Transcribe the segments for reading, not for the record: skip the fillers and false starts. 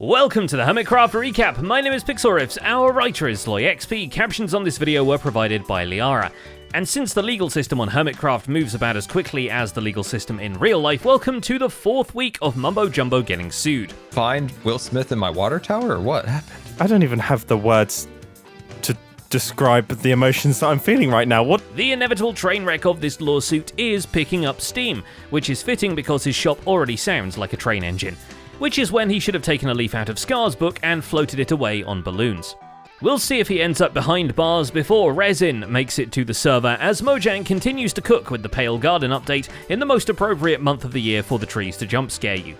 Welcome to the Hermitcraft recap. My name is Pixelriffs, our writer is LoyXP. Captions on this video were provided by Liara. And since the legal system on Hermitcraft moves about as quickly as the legal system in real life, welcome to the fourth week of Mumbo Jumbo getting sued. Find Will Smith in my water tower, or what happened? I don't even have the words to describe the emotions that I'm feeling right now. What? The inevitable train wreck of this lawsuit is picking up steam, which is fitting because his shop already sounds like a train engine. Which is when he should have taken a leaf out of Scar's book and floated it away on balloons. We'll see if he ends up behind bars before Resin makes it to the server, as Mojang continues to cook with the Pale Garden update in the most appropriate month of the year for the trees to jump scare you.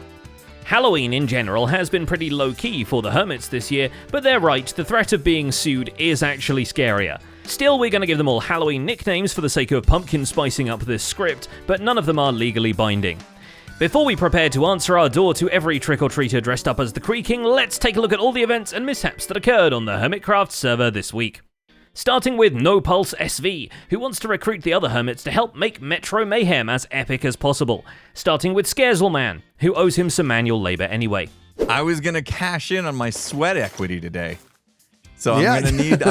Halloween in general has been pretty low-key for the Hermits this year, but they're right, the threat of being sued is actually scarier. Still, we're going to give them all Halloween nicknames for the sake of pumpkin spicing up this script, but none of them are legally binding. Before we prepare to answer our door to every trick-or-treater dressed up as the Creaking, let's take a look at all the events and mishaps that occurred on the Hermitcraft server this week. Starting with No Pulse SV, who wants to recruit the other Hermits to help make Metro Mayhem as epic as possible. Starting with Scarezelman, who owes him some manual labor anyway. I was gonna cash in on my sweat equity today. So I'm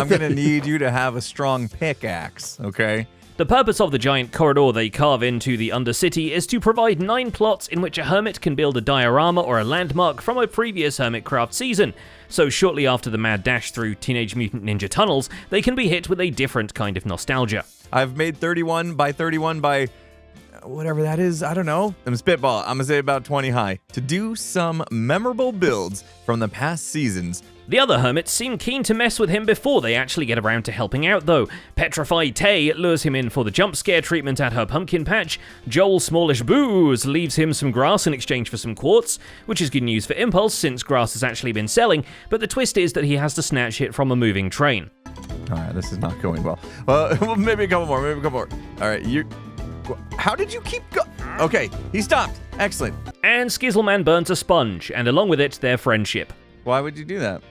gonna need you to have a strong pickaxe, okay? The purpose of the giant corridor they carve into the Undercity is to provide 9 plots in which a hermit can build a diorama or a landmark from a previous Hermitcraft season, so shortly after the mad dash through Teenage Mutant Ninja tunnels, they can be hit with a different kind of nostalgia. I've made 31 by whatever that is, I don't know. I'm spitball, I'm gonna say about 20 high, to do some memorable builds from the past seasons. The other hermits seem keen to mess with him before they actually get around to helping out though. Petrified Tay lures him in for the jump scare treatment at her pumpkin patch, Joel Smallish Booze leaves him some grass in exchange for some quartz, which is good news for Impulse since grass has actually been selling, but the twist is that he has to snatch it from a moving train. Alright, this is not going well. Well, maybe a couple more, Alright, how did you keep going? Okay, he stopped. Excellent. And Skizzleman burns a sponge, and along with it, their friendship. Why would you do that?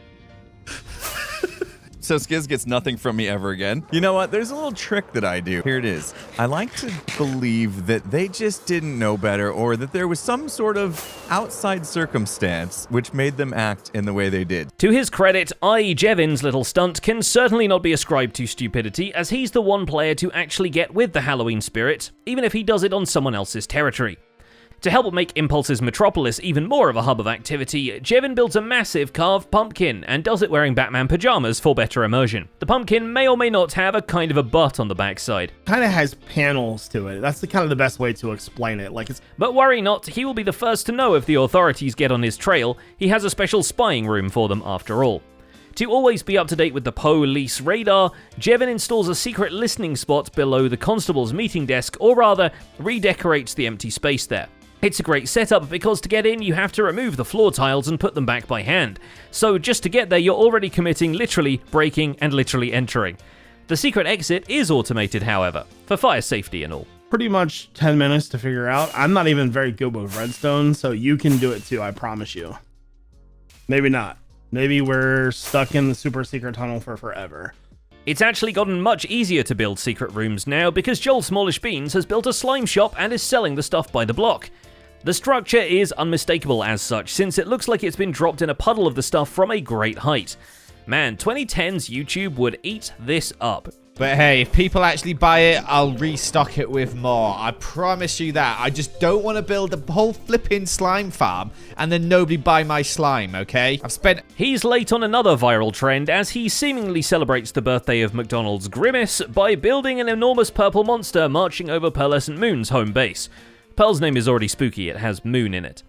So Skiz gets nothing from me ever again. You know what? There's a little trick that I do. Here it is. I like to believe that they just didn't know better, or that there was some sort of outside circumstance which made them act in the way they did. To his credit, Jevin's little stunt can certainly not be ascribed to stupidity, as he's the one player to actually get with the Halloween spirit, even if he does it on someone else's territory. To help make Impulse's Metropolis even more of a hub of activity, Jevin builds a massive carved pumpkin and does it wearing Batman pajamas for better immersion. The pumpkin may or may not have a kind of a butt on the backside. Kind of has panels to it. That's the best way to explain it. But worry not, he will be the first to know if the authorities get on his trail. He has a special spying room for them after all. To always be up to date with the police radar, Jevin installs a secret listening spot below the constable's meeting desk, or rather, redecorates the empty space there. It's a great setup because to get in you have to remove the floor tiles and put them back by hand. So just to get there you're already committing literally breaking and literally entering. The secret exit is automated however, for fire safety and all. Pretty much 10 minutes to figure out. I'm not even very good with redstone, so you can do it too, I promise you. Maybe not. Maybe we're stuck in the super secret tunnel for forever. It's actually gotten much easier to build secret rooms now because Joel Smallish Beans has built a slime shop and is selling the stuff by the block. The structure is unmistakable as such, since it looks like it's been dropped in a puddle of the stuff from a great height. Man, 2010's YouTube would eat this up. But hey, if people actually buy it, I'll restock it with more. I promise you that. I just don't want to build a whole flipping slime farm and then nobody buy my slime, okay? He's late on another viral trend as he seemingly celebrates the birthday of McDonald's Grimace by building an enormous purple monster marching over Pearlescent Moon's home base. Pearl's name is already spooky, it has Moon in it.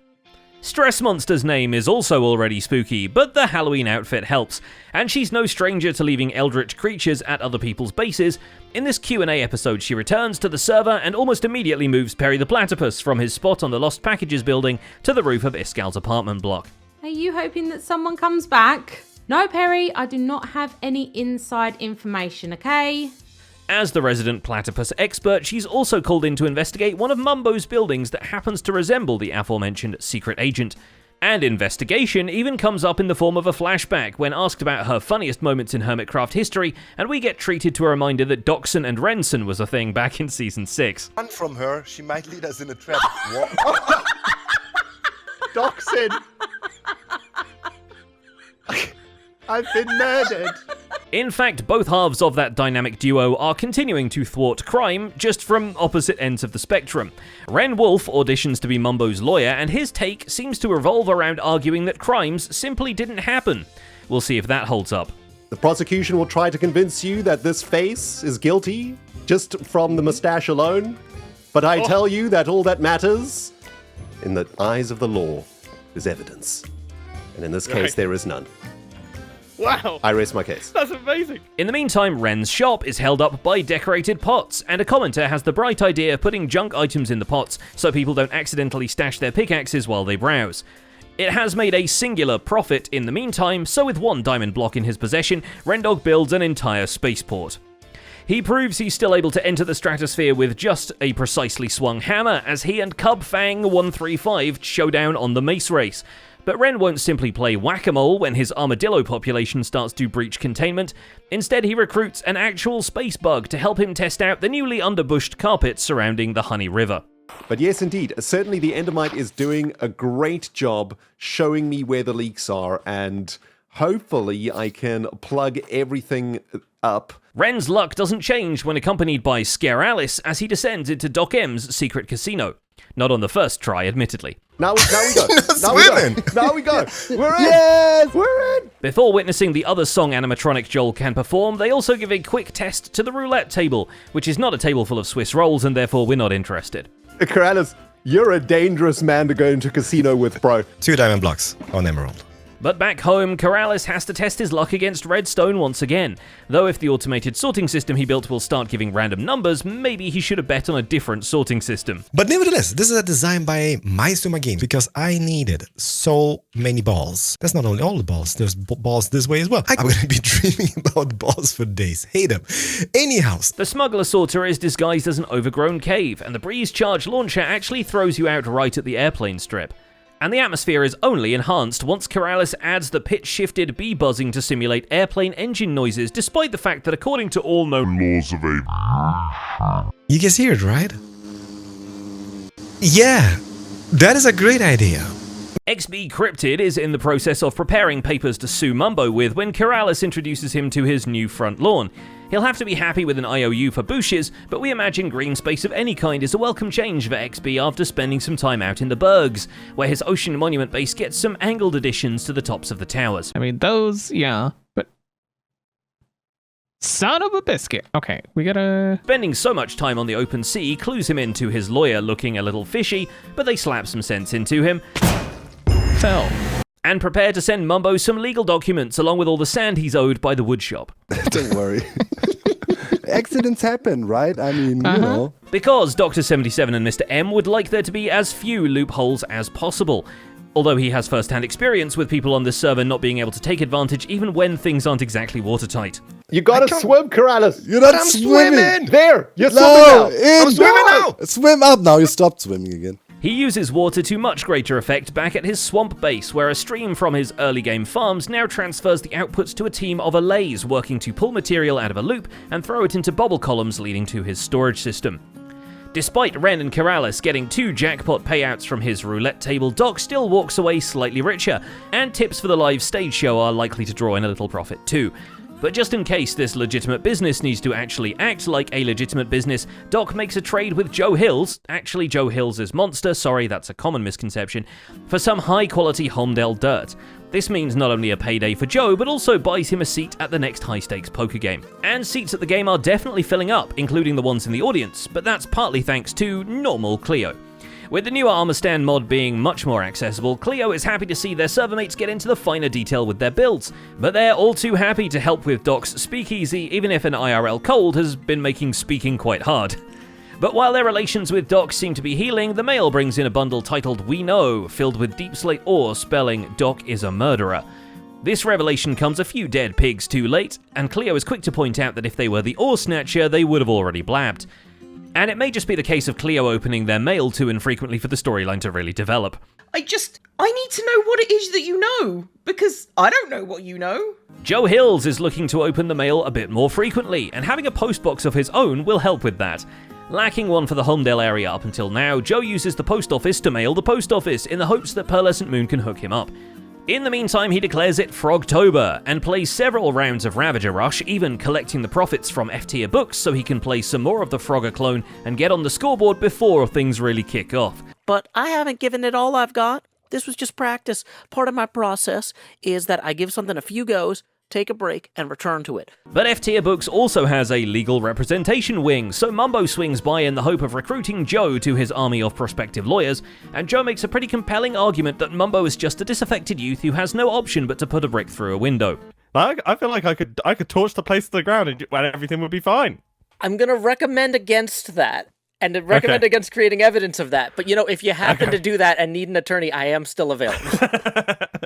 Stress Monster's name is also already spooky, but the Halloween outfit helps, and she's no stranger to leaving eldritch creatures at other people's bases. In this Q&A episode, she returns to the server and almost immediately moves Perry the Platypus from his spot on the Lost Packages building to the roof of Iscal's apartment block. Are you hoping that someone comes back? No, Perry, I do not have any inside information, okay? As the resident platypus expert, she's also called in to investigate one of Mumbo's buildings that happens to resemble the aforementioned secret agent. And investigation even comes up in the form of a flashback when asked about her funniest moments in Hermitcraft history, and we get treated to a reminder that Doxson and Renson was a thing back in Season 6. Run from her, she might lead us in a trap. What? Doxson! I've been murdered. In fact, both halves of that dynamic duo are continuing to thwart crime, just from opposite ends of the spectrum. Ren Wolf auditions to be Mumbo's lawyer, and his take seems to revolve around arguing that crimes simply didn't happen. We'll see if that holds up. The prosecution will try to convince you that this face is guilty just from the mustache alone. But I tell you that all that matters, in the eyes of the law, is evidence. And in this case, there is none. Wow. I raise my case. That's amazing. In the meantime, Ren's shop is held up by decorated pots, and a commenter has the bright idea of putting junk items in the pots so people don't accidentally stash their pickaxes while they browse. It has made a singular profit in the meantime, so with one diamond block in his possession, Rendog builds an entire spaceport. He proves he's still able to enter the stratosphere with just a precisely swung hammer as he and Cubfang135 show down on the mace race. But Ren won't simply play whack-a-mole when his armadillo population starts to breach containment. Instead, he recruits an actual space bug to help him test out the newly underbushed carpet surrounding the Honey River. But yes, indeed, certainly the Endermite is doing a great job showing me where the leaks are, and hopefully I can plug everything up. Ren's luck doesn't change when accompanied by Scare Alice as he descends into Doc M's secret casino. Not on the first try, admittedly. Now we go. Now we go. We're in. Yes, we're in. Before witnessing the other song animatronic Joel can perform, they also give a quick test to the roulette table, which is not a table full of Swiss rolls, and therefore we're not interested. Corrales, you're a dangerous man to go into casino with, bro. 2 diamond blocks on emerald. But back home, Corrales has to test his luck against Redstone once again. Though if the automated sorting system he built will start giving random numbers, maybe he should have bet on a different sorting system. But nevertheless, this is a design by Maestro Game because I needed so many balls. That's not only all the balls, there's balls this way as well. I'm going to be dreaming about balls for days. Hate them. Anyhow. The smuggler sorter is disguised as an overgrown cave, and the breeze charge launcher actually throws you out right at the airplane strip. And the atmosphere is only enhanced once Corrales adds the pitch-shifted bee buzzing to simulate airplane engine noises, despite the fact that according to all known laws of You guys hear it, right? Yeah, that is a great idea. XB Cryptid is in the process of preparing papers to sue Mumbo with when Corrales introduces him to his new front lawn. He'll have to be happy with an IOU for bushes, but we imagine green space of any kind is a welcome change for XB after spending some time out in the Bergs, where his Ocean Monument base gets some angled additions to the tops of the towers. I mean, those, yeah, but... Son of a biscuit. Okay, we gotta... Spending so much time on the open sea clues him into his lawyer looking a little fishy, but they slap some sense into him. Fell. And prepare to send Mumbo some legal documents along with all the sand he's owed by the woodshop. Don't worry. Accidents happen, right? I mean, you know. Because Dr. 77 and Mr. M would like there to be as few loopholes as possible. Although he has first-hand experience with people on this server not being able to take advantage even when things aren't exactly watertight. You gotta swim, Corrales. You're not swimming. There, you're No, swimming now. I'm swimming now. Swim up now. You stopped swimming again. He uses water to much greater effect back at his swamp base, where a stream from his early game farms now transfers the outputs to a team of allays working to pull material out of a loop and throw it into bubble columns leading to his storage system. Despite Ren and Corrales getting 2 jackpot payouts from his roulette table, Doc still walks away slightly richer, and tips for the live stage show are likely to draw in a little profit too. But just in case this legitimate business needs to actually act like a legitimate business, Doc makes a trade with Joe Hills, actually Joe Hills' monster, sorry that's a common misconception, for some high quality Homedale dirt. This means not only a payday for Joe, but also buys him a seat at the next high stakes poker game. And seats at the game are definitely filling up, including the ones in the audience, but that's partly thanks to normal Cleo. With the new Armor Stand mod being much more accessible, Cleo is happy to see their server mates get into the finer detail with their builds, but they're all too happy to help with Doc's speakeasy, even if an IRL cold has been making speaking quite hard. But while their relations with Doc seem to be healing, the mail brings in a bundle titled We Know, filled with deep slate ore spelling Doc is a murderer. This revelation comes a few dead pigs too late, and Cleo is quick to point out that if they were the ore snatcher, they would have already blabbed. And it may just be the case of Cleo opening their mail too infrequently for the storyline to really develop. I need to know what it is that you know, because I don't know what you know. Joe Hills is looking to open the mail a bit more frequently, and having a postbox of his own will help with that. Lacking one for the Homedale area up until now, Joe uses the post office to mail the post office in the hopes that Pearlescent Moon can hook him up. In the meantime, he declares it Frogtober and plays several rounds of Ravager Rush, even collecting the profits from F-tier books so he can play some more of the Frogger clone and get on the scoreboard before things really kick off. But I haven't given it all I've got. This was just practice. Part of my process is that I give something a few goes, take a break, and return to it. But F-tier books also has a legal representation wing, so Mumbo swings by in the hope of recruiting Joe to his army of prospective lawyers, and Joe makes a pretty compelling argument that Mumbo is just a disaffected youth who has no option but to put a brick through a window. I feel like I could torch the place to the ground and everything would be fine. I'm going to recommend against that. And recommend against creating evidence of that. But, if you happen to do that and need an attorney, I am still available.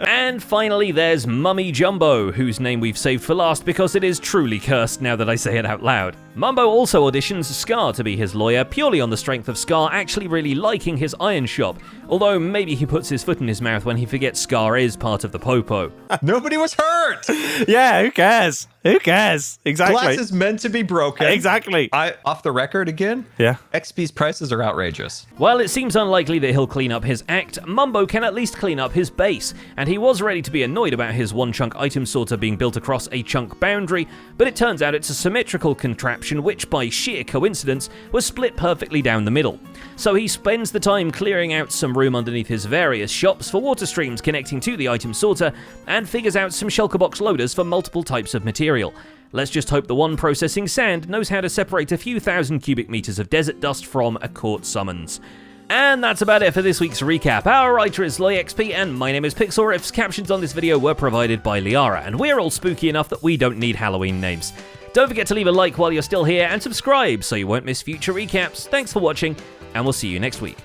And finally, there's Mummy Jumbo, whose name we've saved for last because it is truly cursed now that I say it out loud. Mumbo also auditions Scar to be his lawyer, purely on the strength of Scar actually really liking his iron shop, although maybe he puts his foot in his mouth when he forgets Scar is part of the Popo. Nobody was hurt! Yeah, who cares? Who cares? Exactly. Glass is meant to be broken. Exactly. Off the record again? Yeah. XP's prices are outrageous. While it seems unlikely that he'll clean up his act, Mumbo can at least clean up his base, and he was ready to be annoyed about his one-chunk item sorter being built across a chunk boundary, but it turns out it's a symmetrical contraption which, by sheer coincidence, was split perfectly down the middle. So he spends the time clearing out some room underneath his various shops for water streams connecting to the item sorter, and figures out some shulker box loaders for multiple types of material. Let's just hope the one processing sand knows how to separate a few thousand cubic meters of desert dust from a court summons. And that's about it for this week's recap. Our writer is LoyXP, and my name is Pixelriffs. Captions on this video were provided by Liara, and we're all spooky enough that we don't need Halloween names. Don't forget to leave a like while you're still here, and subscribe so you won't miss future recaps. Thanks for watching, and we'll see you next week.